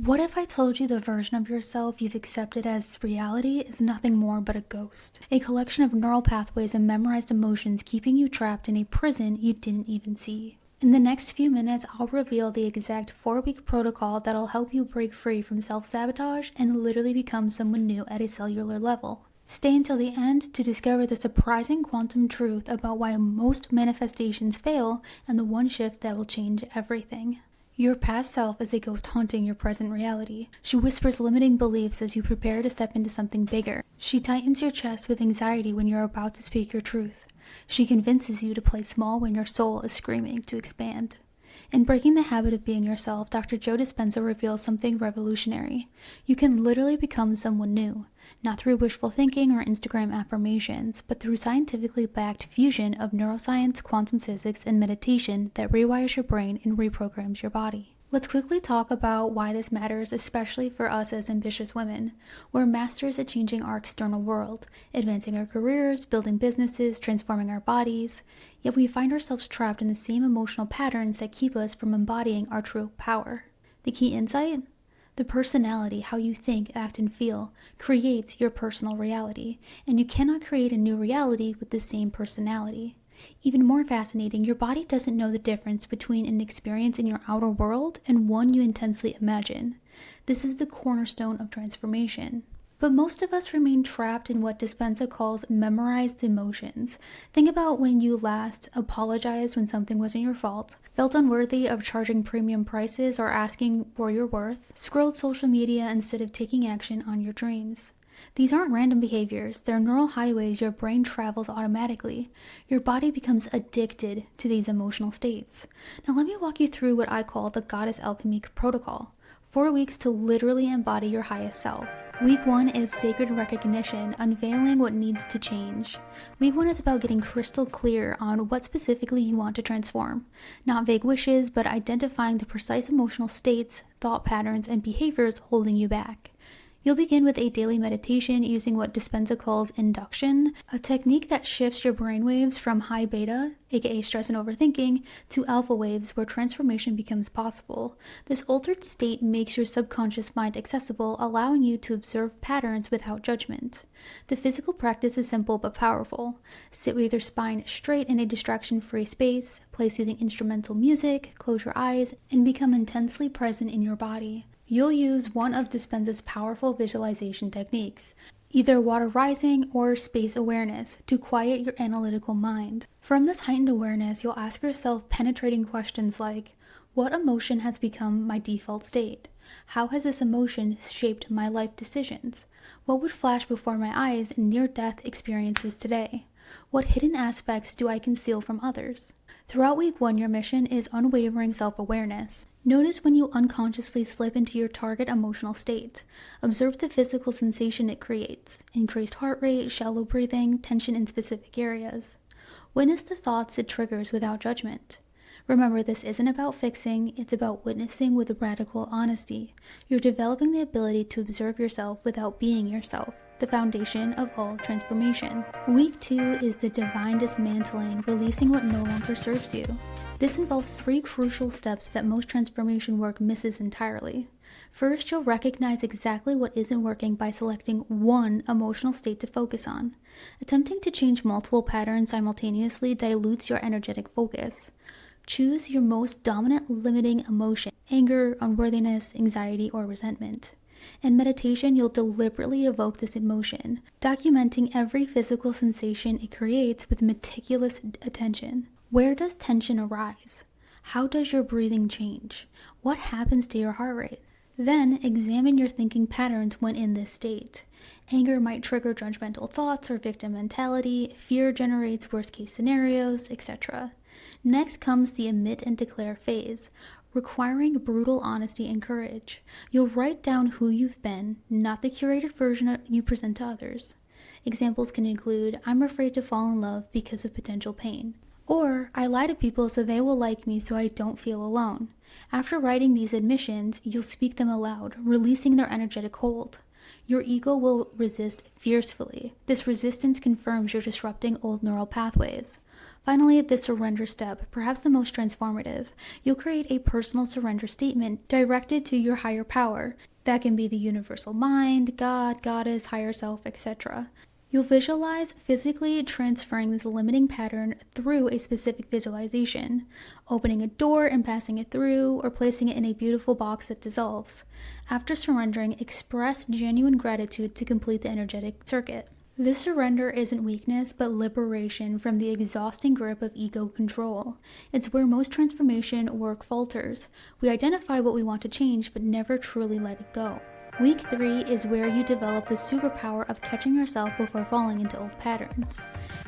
What if I told you the version of yourself you've accepted as reality is nothing more but a ghost? A collection of neural pathways and memorized emotions keeping you trapped in a prison you didn't even see. In the next few minutes, I'll reveal the exact 4-week protocol that'll help you break free from self-sabotage and literally become someone new at a cellular level. Stay until the end to discover the surprising quantum truth about why most manifestations fail and the one shift that will change everything. Your past self is a ghost haunting your present reality. She whispers limiting beliefs as you prepare to step into something bigger. She tightens your chest with anxiety when you're about to speak your truth. She convinces you to play small when your soul is screaming to expand. In Breaking the Habit of Being Yourself, Dr. Joe Dispenza reveals something revolutionary. You can literally become someone new, not through wishful thinking or Instagram affirmations, but through scientifically backed fusion of neuroscience, quantum physics, and meditation that rewires your brain and reprograms your body. Let's quickly talk about why this matters, especially for us as ambitious women. We're masters at changing our external world, advancing our careers, building businesses, transforming our bodies, yet we find ourselves trapped in the same emotional patterns that keep us from embodying our true power. The key insight? The personality, how you think, act, and feel, creates your personal reality, and you cannot create a new reality with the same personality. Even more fascinating, your body doesn't know the difference between an experience in your outer world and one you intensely imagine. This is the cornerstone of transformation. But most of us remain trapped in what Dispenza calls memorized emotions. Think about when you last apologized when something wasn't your fault, felt unworthy of charging premium prices or asking for your worth, scrolled social media instead of taking action on your dreams. These aren't random behaviors, they're neural highways your brain travels automatically. Your body becomes addicted to these emotional states. Now let me walk you through what I call the Goddess Alchemy Protocol. 4 weeks to literally embody your highest self. Week 1 is sacred recognition, unveiling what needs to change. Week 1 is about getting crystal clear on what specifically you want to transform. Not vague wishes, but identifying the precise emotional states, thought patterns, and behaviors holding you back. You'll begin with a daily meditation using what Dispenza calls induction, a technique that shifts your brainwaves from high beta, aka stress and overthinking, to alpha waves where transformation becomes possible. This altered state makes your subconscious mind accessible, allowing you to observe patterns without judgment. The physical practice is simple but powerful. Sit with your spine straight in a distraction-free space, play soothing instrumental music, close your eyes, and become intensely present in your body. You'll use one of Dispenza's powerful visualization techniques, either water rising or space awareness, to quiet your analytical mind. From this heightened awareness, you'll ask yourself penetrating questions like, what emotion has become my default state? How has this emotion shaped my life decisions? What would flash before my eyes in near-death experiences today? What hidden aspects do I conceal from others? Throughout week 1, your mission is unwavering self-awareness. Notice when you unconsciously slip into your target emotional state. Observe the physical sensation it creates: increased heart rate, shallow breathing, tension in specific areas. Witness the thoughts it triggers without judgment. Remember, this isn't about fixing, it's about witnessing with radical honesty. You're developing the ability to observe yourself without being yourself, the foundation of all transformation. Week 2 is the divine dismantling, releasing what no longer serves you. This involves 3 crucial steps that most transformation work misses entirely. First, you'll recognize exactly what isn't working by selecting one emotional state to focus on. Attempting to change multiple patterns simultaneously dilutes your energetic focus. Choose your most dominant limiting emotion: anger, unworthiness, anxiety, or resentment. In meditation, you'll deliberately evoke this emotion, documenting every physical sensation it creates with meticulous attention. Where does tension arise? How does your breathing change? What happens to your heart rate? Then examine your thinking patterns when in this state. Anger might trigger judgmental thoughts or victim mentality, fear generates worst-case scenarios, etc. Next comes the admit and declare phase, requiring brutal honesty and courage. You'll write down who you've been, not the curated version you present to others. Examples can include, I'm afraid to fall in love because of potential pain. Or, I lie to people so they will like me so I don't feel alone. After writing these admissions, you'll speak them aloud, releasing their energetic hold. Your ego will resist fiercely. This resistance confirms you're disrupting old neural pathways. Finally, the surrender step, perhaps the most transformative. You'll create a personal surrender statement directed to your higher power. That can be the universal mind, God, goddess, higher self, etc. You'll visualize physically transferring this limiting pattern through a specific visualization, opening a door and passing it through, or placing it in a beautiful box that dissolves. After surrendering, express genuine gratitude to complete the energetic circuit. This surrender isn't weakness, but liberation from the exhausting grip of ego control. It's where most transformation work falters. We identify what we want to change, but never truly let it go. Week 3 is where you develop the superpower of catching yourself before falling into old patterns.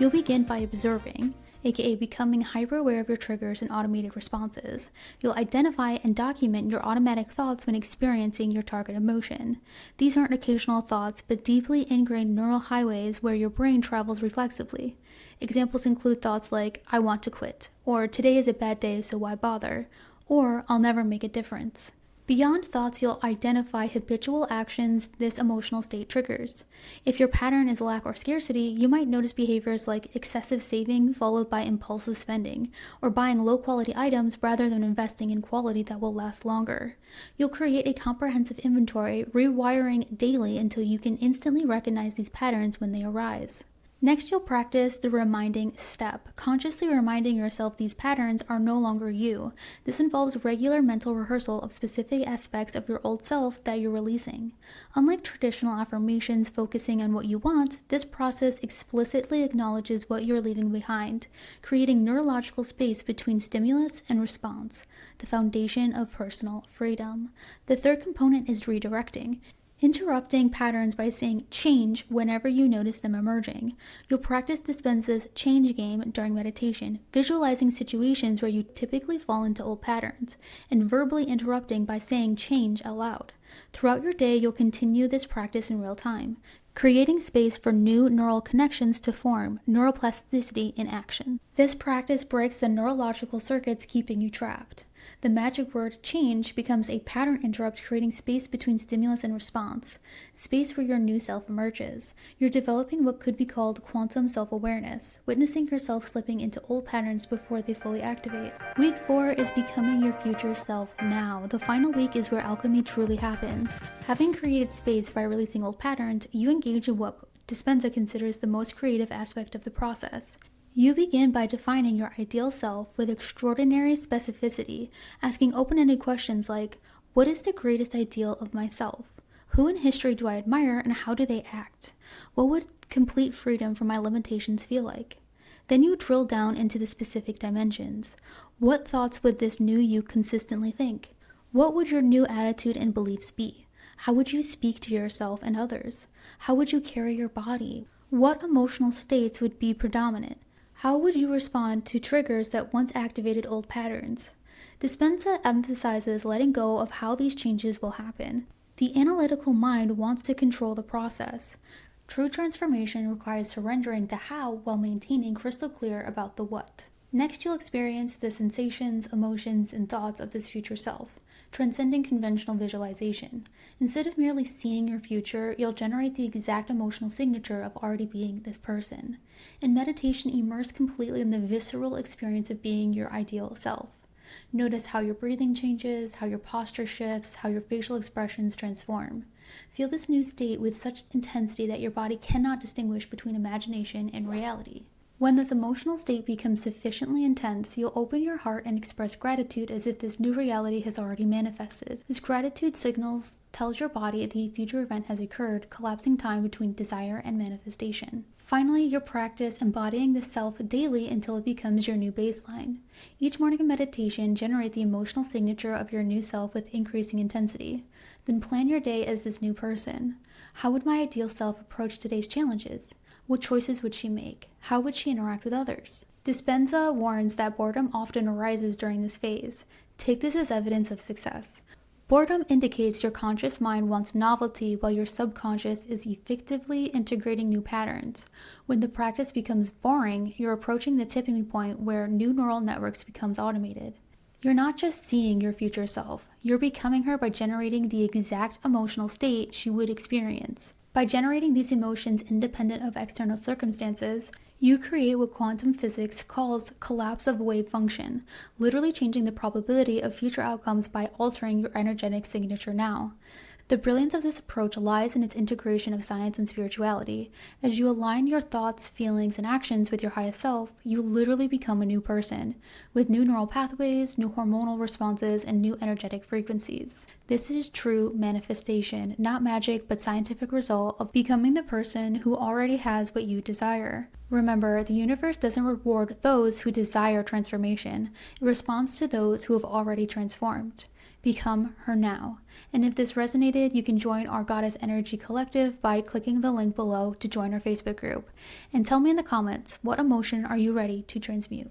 You'll begin by observing, aka becoming hyper-aware of your triggers and automated responses. You'll identify and document your automatic thoughts when experiencing your target emotion. These aren't occasional thoughts, but deeply ingrained neural highways where your brain travels reflexively. Examples include thoughts like, I want to quit, or today is a bad day, so why bother, or I'll never make a difference. Beyond thoughts, you'll identify habitual actions this emotional state triggers. If your pattern is lack or scarcity, you might notice behaviors like excessive saving followed by impulsive spending, or buying low-quality items rather than investing in quality that will last longer. You'll create a comprehensive inventory, rewiring daily until you can instantly recognize these patterns when they arise. Next, you'll practice the reminding step, consciously reminding yourself these patterns are no longer you. This involves regular mental rehearsal of specific aspects of your old self that you're releasing. Unlike traditional affirmations focusing on what you want, this process explicitly acknowledges what you're leaving behind, creating neurological space between stimulus and response, the foundation of personal freedom. The third component is redirecting. Interrupting patterns by saying change whenever you notice them emerging. You'll practice Dispenza's change game during meditation, visualizing situations where you typically fall into old patterns, and verbally interrupting by saying change aloud. Throughout your day, you'll continue this practice in real time, creating space for new neural connections to form, neuroplasticity in action. This practice breaks the neurological circuits keeping you trapped. The magic word change becomes a pattern interrupt, creating space between stimulus and response, space where your new self emerges. You're developing what could be called quantum self-awareness, witnessing yourself slipping into old patterns before they fully activate. Week 4 is becoming your future self now. The final week is where alchemy truly happens. Having created space by releasing old patterns, you engage in what Dispenza considers the most creative aspect of the process. You begin by defining your ideal self with extraordinary specificity, asking open-ended questions like, what is the greatest ideal of myself? Who in history do I admire and how do they act? What would complete freedom from my limitations feel like? Then you drill down into the specific dimensions. What thoughts would this new you consistently think? What would your new attitude and beliefs be? How would you speak to yourself and others? How would you carry your body? What emotional states would be predominant? How would you respond to triggers that once activated old patterns? Dispenza emphasizes letting go of how these changes will happen. The analytical mind wants to control the process. True transformation requires surrendering the how while maintaining crystal clear about the what. Next, you'll experience the sensations, emotions, and thoughts of this future self, transcending conventional visualization. Instead of merely seeing your future, you'll generate the exact emotional signature of already being this person. In meditation, immerse completely in the visceral experience of being your ideal self. Notice how your breathing changes, how your posture shifts, how your facial expressions transform. Feel this new state with such intensity that your body cannot distinguish between imagination and reality. When this emotional state becomes sufficiently intense, you'll open your heart and express gratitude as if this new reality has already manifested. This gratitude signals tells your body the future event has occurred, collapsing time between desire and manifestation. Finally, you'll practice embodying the self daily until it becomes your new baseline. Each morning in meditation, generate the emotional signature of your new self with increasing intensity. Then plan your day as this new person. How would my ideal self approach today's challenges? What choices would she make? How would she interact with others? Dispenza warns that boredom often arises during this phase. Take this as evidence of success. Boredom indicates your conscious mind wants novelty while your subconscious is effectively integrating new patterns. When the practice becomes boring, you're approaching the tipping point where new neural networks becomes automated. You're not just seeing your future self, you're becoming her by generating the exact emotional state she would experience. By generating these emotions independent of external circumstances, you create what quantum physics calls collapse of wave function, literally changing the probability of future outcomes by altering your energetic signature now. The brilliance of this approach lies in its integration of science and spirituality. As you align your thoughts, feelings, and actions with your highest self, you literally become a new person, with new neural pathways, new hormonal responses, and new energetic frequencies. This is true manifestation, not magic, but scientific result of becoming the person who already has what you desire. Remember, the universe doesn't reward those who desire transformation. It responds to those who have already transformed. Become her now. And if this resonated, you can join our Goddess Energy Collective by clicking the link below to join our Facebook group. And tell me in the comments, what emotion are you ready to transmute?